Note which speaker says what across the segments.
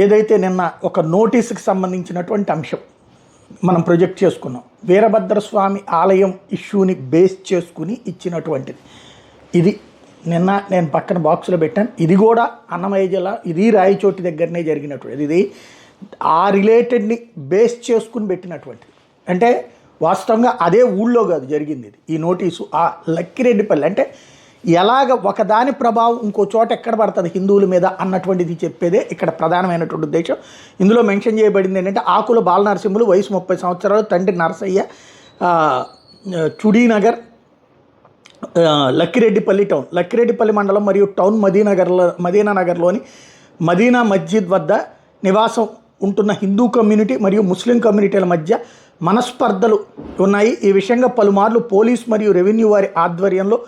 Speaker 1: ఏదైతే నిన్న ఒక నోటీసుకి సంబంధించినటువంటి అంశం మనం ప్రొజెక్ట్ చేసుకున్నాం, వీరభద్రస్వామి ఆలయం ఇష్యూని బేస్ చేసుకుని ఇచ్చినటువంటిది ఇది. నిన్న నేను పక్కన బాక్స్లో పెట్టాను. ఇది కూడా అన్నమయ్య జిల్లా, ఇది రాయచోటి దగ్గరనే జరిగినటువంటిది. ఇది ఆ రిలేటెడ్ని బేస్ చేసుకుని పెట్టినటువంటిది. అంటే వాస్తవంగా అదే ఊళ్ళో కాదు జరిగింది ఇది. ఈ నోటీసు ఆ లక్కిరెడ్డిపల్లి అంటే ఎలాగ ఒకదాని ప్రభావం ఇంకో చోట ఎక్కడ పడుతుంది హిందువుల మీద అన్నటువంటిది చెప్పేదే ఇక్కడ ప్రధానమైనటువంటి ఉద్దేశం. ఇందులో మెన్షన్ చేయబడింది ఏంటంటే ఆకుల బాలనరసింహులు, వయసు 30 సంవత్సరాలు, తండ్రి నరసయ్య, చుడీనగర్, లక్కిరెడ్డిపల్లి టౌన్, లక్కిరెడ్డిపల్లి మండలం మరియు టౌన్ మదీనానగర్లోని మదీనా మస్జిద్ వద్ద నివాసం ఉంటున్న హిందూ కమ్యూనిటీ మరియు ముస్లిం కమ్యూనిటీల మధ్య మనస్పర్ధలు ఉన్నాయి. ఈ విషయంగా పలుమార్లు పోలీస్ మరియు రెవెన్యూ వారి ఆధ్వర్యంలో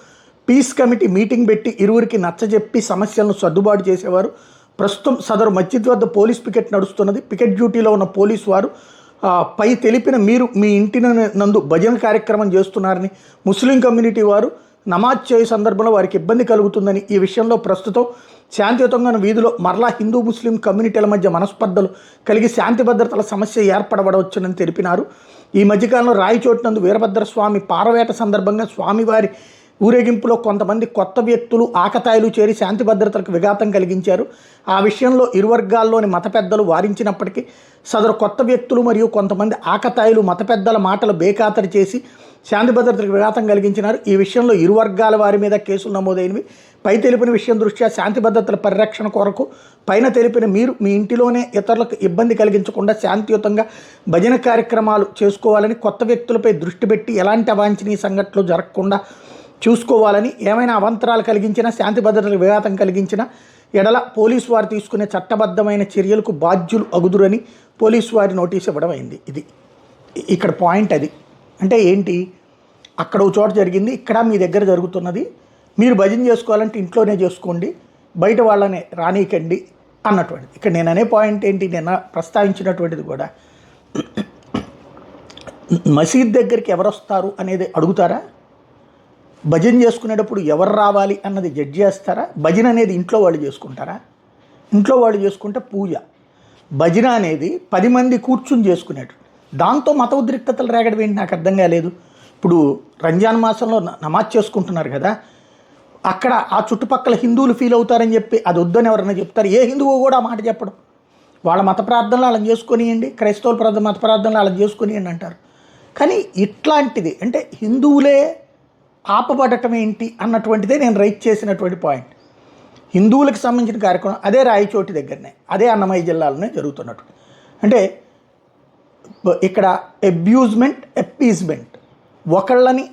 Speaker 1: పీస్ కమిటీ మీటింగ్ పెట్టి ఇరువురికి నచ్చజెప్పి సమస్యలను సర్దుబాటు చేసేవారు. ప్రస్తుతం సదరు మస్జిద్ వద్ద పోలీస్ పికెట్ నడుస్తున్నది. పికెట్ డ్యూటీలో ఉన్న పోలీసు వారు పై తెలిపిన మీరు మీ ఇంటి నందు భజన కార్యక్రమం చేస్తున్నారని, ముస్లిం కమ్యూనిటీ వారు నమాజ్ చేయ సందర్భంలో వారికి ఇబ్బంది కలుగుతుందని, ఈ విషయంలో ప్రస్తుతం శాంతియుతంగా వీధిలో మరలా హిందూ ముస్లిం కమ్యూనిటీల మధ్య మనస్పర్ధలు కలిగి శాంతి భద్రతల సమస్య ఏర్పడవచ్చునని తెలిపినారు. ఈ మధ్యకాలంలో రాయచోటినందు వీరభద్రస్వామి పారవేట సందర్భంగా స్వామివారి ఊరేగింపులో కొంతమంది కొత్త వ్యక్తులు ఆకతాయిలు చేరి శాంతి భద్రతలకు విఘాతం కలిగించారు. ఆ విషయంలో ఇరు వర్గాల్లోని మత పెద్దలు వారించినప్పటికీ సదరు కొత్త వ్యక్తులు మరియు కొంతమంది ఆకతాయిలు మత పెద్దల మాటలు బేఖాతరు చేసి శాంతి భద్రతలకు విఘాతం కలిగించినారు. ఈ విషయంలో ఇరు వర్గాల వారి మీద కేసులు నమోదైనవి. పై తెలిపిన విషయం దృష్ట్యా శాంతి భద్రతల పరిరక్షణ కొరకు పైన తెలిపిన మీరు మీ ఇంటిలోనే ఇతరులకు ఇబ్బంది కలిగించకుండా శాంతియుతంగా భజన కార్యక్రమాలు చేసుకోవాలని, కొత్త వ్యక్తులపై దృష్టి పెట్టి ఎలాంటి అవాంఛనీయ సంఘటనలు జరగకుండా చూసుకోవాలని, ఏమైనా అవాంతరాలు కలిగించినా శాంతి భద్రతలకు విఘాతం కలిగించిన ఎడల పోలీసు వారు తీసుకునే చట్టబద్ధమైన చర్యలకు బాధ్యులు అగుదురని పోలీసు వారి నోటీస్ ఇవ్వడం అయింది. ఇది ఇక్కడ పాయింట్. అది అంటే ఏంటి, అక్కడ ఒక చోట జరిగింది, ఇక్కడ మీ దగ్గర జరుగుతున్నది, మీరు భజన చేసుకోవాలంటే ఇంట్లోనే చేసుకోండి, బయట వాళ్ళని రానీకండి అన్నటువంటిది. ఇక్కడ నేను అనే పాయింట్ ఏంటి, నేను ప్రస్తావించినటువంటిది కూడా మసీద్ దగ్గరికి ఎవరు వస్తారు అనేది అడుగుతారా? భజన చేసుకునేటప్పుడు ఎవరు రావాలి అన్నది జడ్జి చేస్తారా? భజన అనేది ఇంట్లో వాళ్ళు చేసుకుంటారా? ఇంట్లో వాళ్ళు చేసుకుంటే పూజ. భజన అనేది 10 మంది కూర్చుని చేసుకునేటు, దాంతో మత ఉద్రిక్తతలు రేగడం ఏంటి నాకు అర్థం కాలేదు. ఇప్పుడు రంజాన్ మాసంలో నమాజ్ చేసుకుంటున్నారు కదా, అక్కడ ఆ చుట్టుపక్కల హిందువులు ఫీల్ అవుతారని చెప్పి అది వద్దని ఎవరన్నా చెప్తారు? ఏ హిందువు కూడా మాట చెప్పడం. వాళ్ళ మత ప్రార్థనలు వాళ్ళని చేసుకొనియండి, క్రైస్తవుల మత ప్రార్థనలు వాళ్ళని చేసుకొనియండి అంటారు. కానీ ఇట్లాంటిది అంటే హిందువులే ఆపబడటం ఏంటి అన్నటువంటిదే నేను రైట్ చేసినటువంటి పాయింట్. హిందువులకు సంబంధించిన కార్యక్రమం అదే రాయచోటి దగ్గరనే, అదే అన్నమయ్య జిల్లాలోనే జరుగుతున్నట్టు. అంటే ఇక్కడ అప్పీజ్మెంట్, ఒకళ్ళని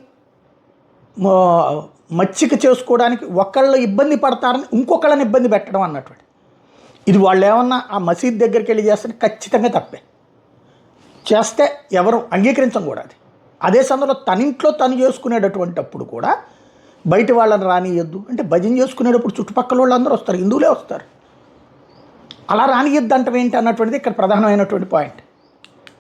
Speaker 1: మచ్చిక చేసుకోవడానికి ఒకళ్ళు ఇబ్బంది పడతారని ఇంకొకళ్ళని ఇబ్బంది పెట్టడం అన్నటువంటి. ఇది వాళ్ళు ఏమన్నా ఆ మసీద్ దగ్గరికి వెళ్ళి చేస్తే ఖచ్చితంగా తప్పే, చేస్తే ఎవరు అంగీకరించం కూడా. అది అదే సమయంలో తన ఇంట్లో తను చేసుకునేటటువంటిప్పుడు కూడా బయట వాళ్ళని రానియద్దు అంటే, భజన చేసుకునేటప్పుడు చుట్టుపక్కల వాళ్ళందరూ వస్తారు, హిందువులే వస్తారు, అలా రానియద్దు అంటే ఏంటి అన్నటువంటిది ఇక్కడ ప్రధానమైనటువంటి పాయింట్.